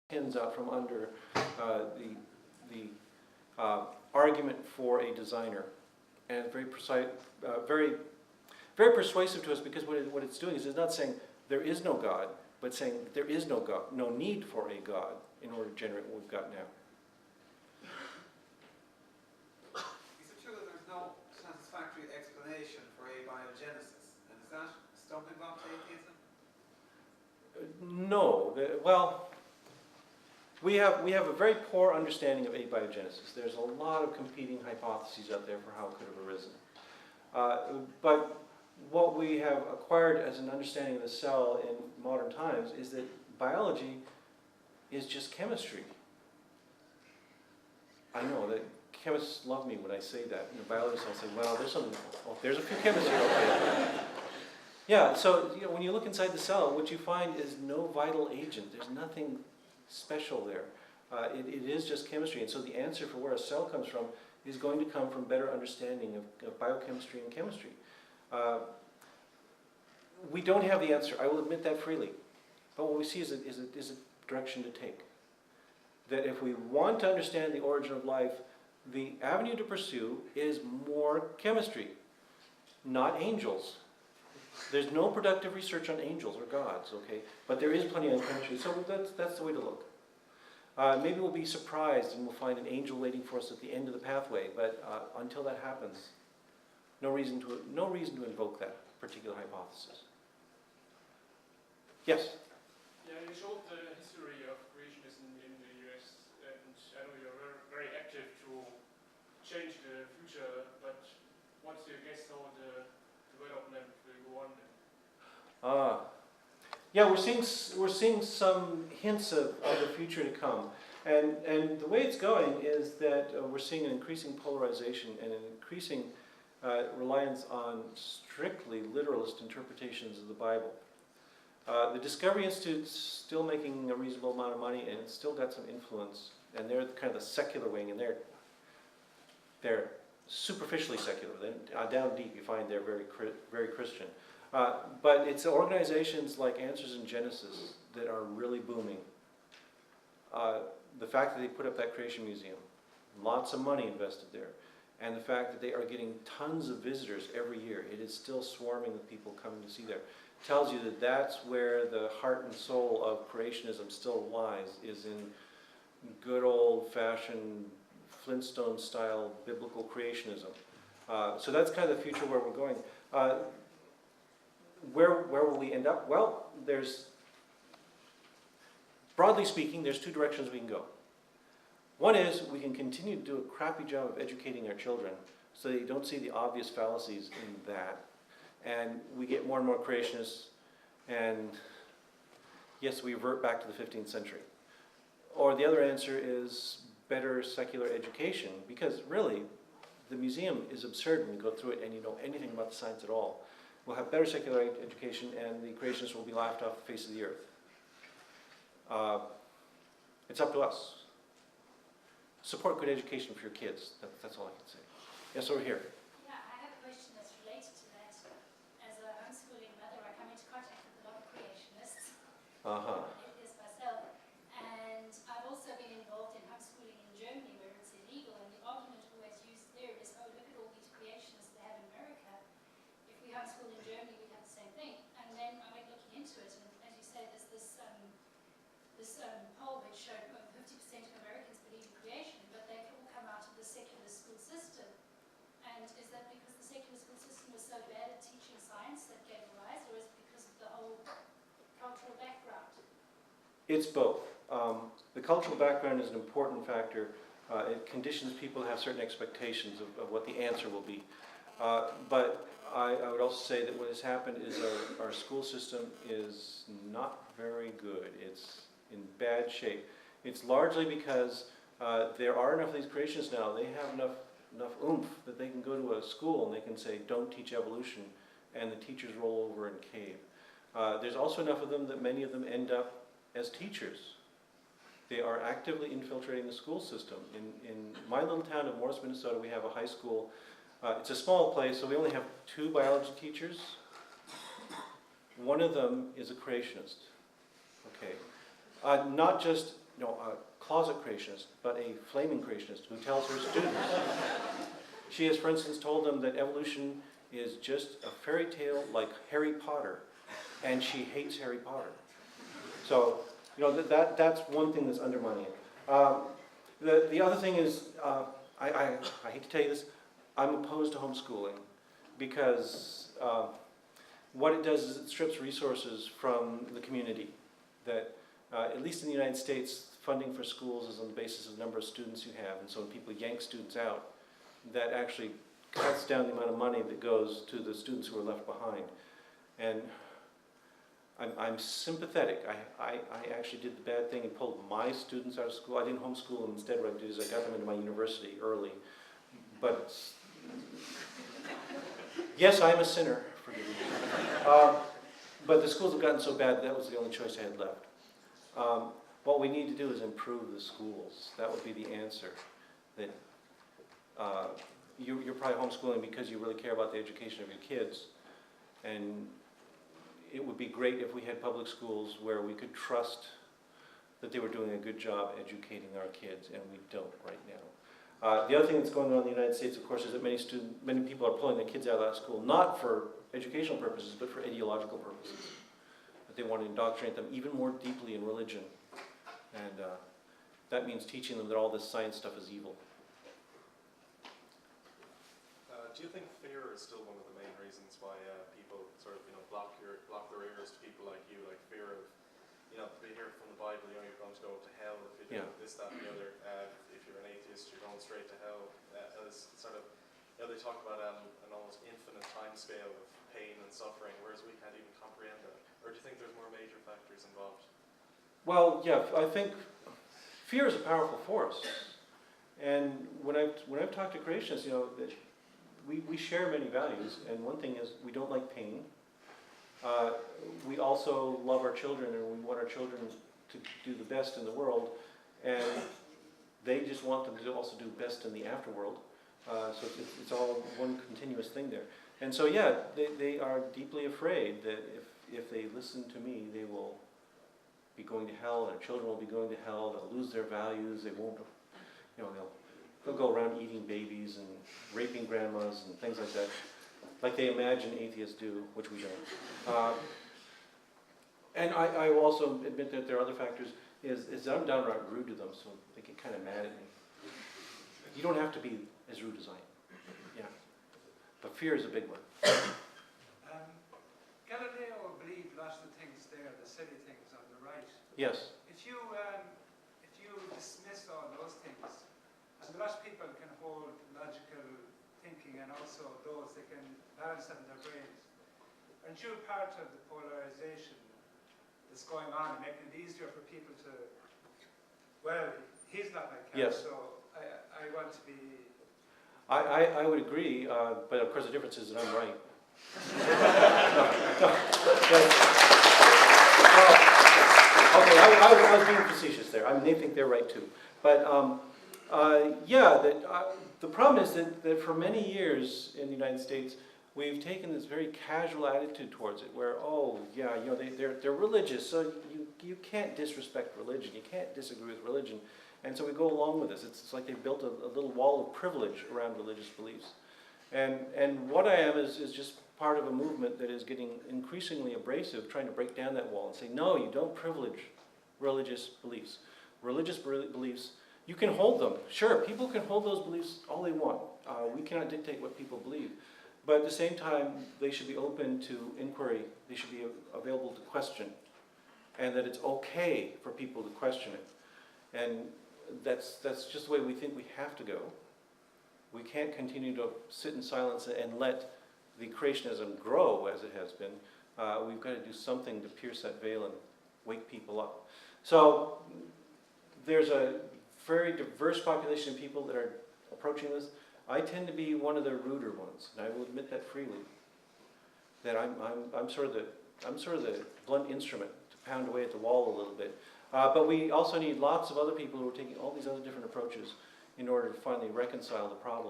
pins out from under the argument for a designer, and very precise, very persuasive to us, because what it's doing is it's not saying there is no God, but saying there is no God, no need for a God in order to generate what we've got now. Is it true that there's no satisfactory explanation for abiogenesis? And is that a stumbling block to atheism? No. Well, we have a very poor understanding of abiogenesis. There's a lot of competing hypotheses out there for how it could have arisen. But what we have acquired as an understanding of the cell in modern times is that biology is just chemistry. I know that chemists love me when I say that. Biologists will say, well, there's something, oh, there's a few chemists here, okay. Yeah, so when you look inside the cell, what you find is no vital agent. There's nothing special there. It is just chemistry. And so the answer for where a cell comes from is going to come from better understanding of biochemistry and chemistry. We don't have the answer. I will admit that freely. But what we see is a direction to take. That if we want to understand the origin of life, the avenue to pursue is more chemistry, not angels. There's no productive research on angels or gods, okay? But there is plenty on chemistry, so that's the way to look. Maybe we'll be surprised and we'll find an angel waiting for us at the end of the pathway, but until that happens, no reason to invoke that particular hypothesis. Yes? Yeah, you showed the history of creationism in the US, and I know you're very active to change the future, but what's your guess how the development will go on then? Yeah, we're seeing some hints of the future to come, and the way it's going is that we're seeing an increasing polarization and an increasing reliance on strictly literalist interpretations of the Bible. The Discovery Institute's still making a reasonable amount of money, and it's still got some influence, and they're kind of the secular wing, and they're superficially secular. Down deep you find they're very Christian. But it's organizations like Answers in Genesis that are really booming. The fact that they put up that creation museum, lots of money invested there, and the fact that they are getting tons of visitors every year, it is still swarming with people coming to see there, tells you that that's where the heart and soul of creationism still lies, is in good old-fashioned Flintstone-style biblical creationism. So that's kind of the future where we're going. Where will we end up? Well, broadly speaking, there's two directions we can go. One is we can continue to do a crappy job of educating our children so they don't see the obvious fallacies in that. And we get more and more creationists, and yes, we revert back to the 15th century. Or the other answer is better secular education, because really, the museum is absurd when you go through it and you know anything about the science at all. We'll have better secular education, and the creationists will be laughed off the face of the earth. It's up to us. Support good education for your kids. That's all I can say. Yes, over here. Yeah, I have a question that's related to that. As a homeschooling mother, I come into contact with a lot of creationists. It is myself. And I've also been involved in homeschooling in Germany, where it's illegal. And the argument always used there is, oh, look at all these creationists they have in America. If we homeschool in Germany, we'd have the same thing. And then I went looking into it, and as you say, there's this poll which showed over 50% of Americans believe in creation, but they all come out of the secular school system. And is that because the secular school system was so bad at teaching science that gave rise, or is it because of the whole cultural background? It's both. The cultural background is an important factor. It conditions people to have certain expectations of what the answer will be. But I would also say that what has happened is our school system is not very good. It's in bad shape. It's largely because there are enough of these creationists now. They have enough oomph that they can go to a school and they can say, don't teach evolution, and the teachers roll over and cave. There's also enough of them that many of them end up as teachers. They are actively infiltrating the school system. In my little town of Morris, Minnesota, we have a high school. It's a small place, so we only have 2 biology teachers. One of them is a creationist. Okay, not just a closet creationist, but a flaming creationist who tells her students. She has, for instance, told them that evolution is just a fairy tale like Harry Potter, and she hates Harry Potter. So, that's one thing that's undermining it. The other thing is, I hate to tell you this, I'm opposed to homeschooling because what it does is it strips resources from the community. That, at least in the United States, funding for schools is on the basis of the number of students you have, and so when people yank students out, that actually cuts down the amount of money that goes to the students who are left behind. And I'm sympathetic. I actually did the bad thing and pulled my students out of school. I didn't homeschool them. Instead, what I did is I got them into my university early. But yes, I'm a sinner. Forgive me. But the schools have gotten so bad that was the only choice I had left. What we need to do is improve the schools. That would be the answer. That you're probably homeschooling because you really care about the education of your kids, and it would be great if we had public schools where we could trust that they were doing a good job educating our kids, and we don't right now. The other thing that's going on in the United States, of course, is that many people are pulling their kids out of school, not for educational purposes, but for ideological purposes. That they want to indoctrinate them even more deeply in religion. And that means teaching them that all this science stuff is evil. Do you think fear is still one of the main reasons why people sort of, block their ears to people like you, like fear of, we hear from the Bible, you're going to go to hell if you do this, that, and the other. If you're an atheist, you're going straight to hell. As sort of, they talk about an almost infinite time scale of pain and suffering, whereas we can't even comprehend that. Or do you think there's more major factors involved? Well, yeah, I think fear is a powerful force. And when I've talked to creationists, that we share many values, and one thing is we don't like pain. We also love our children, and we want our children to do the best in the world, and they just want them to also do best in the afterworld. So it's all one continuous thing there. And so, yeah, they are deeply afraid that if they listen to me, they will be going to hell, and their children will be going to hell. They'll lose their values. They won't, they'll go around eating babies and raping grandmas and things like that, like they imagine atheists do, which we don't. And I will also admit that there are other factors, is that I'm downright rude to them, so they get kind of mad at me. You don't have to be as rude as I am. Yeah. But fear is a big one. Galileo believed lots of the things there, the silly things on the right. Yes. If you dismiss all those things, and lots of people can hold logical thinking and also those that can balance them in their brains. Aren't you part of the polarization that's going on and making it easier for people to, well, he's not like that, yes. So I want to be... I would agree, but of course the difference is that I'm right. Okay, I was being facetious there. They think they're right too. But the problem is that for many years in the United States, we've taken this very casual attitude towards it, where they're religious, so you can't disrespect religion, you can't disagree with religion, and so we go along with this. It's like they've built a little wall of privilege around religious beliefs, and what I am is just part of a movement that is getting increasingly abrasive, trying to break down that wall and say, no, you don't privilege religious beliefs. Religious beliefs, you can hold them. Sure, people can hold those beliefs all they want. We cannot dictate what people believe. But at the same time, they should be open to inquiry. They should be available to question. And that it's okay for people to question it. And that's just the way we think we have to go. We can't continue to sit in silence and let the creationism grow as it has been. We've got to do something to pierce that veil and wake people up. So there's a very diverse population of people that are approaching this. I tend to be one of the ruder ones, and I will admit that freely. That I'm sort of the blunt instrument to pound away at the wall a little bit. But we also need lots of other people who are taking all these other different approaches in order to finally reconcile the problem.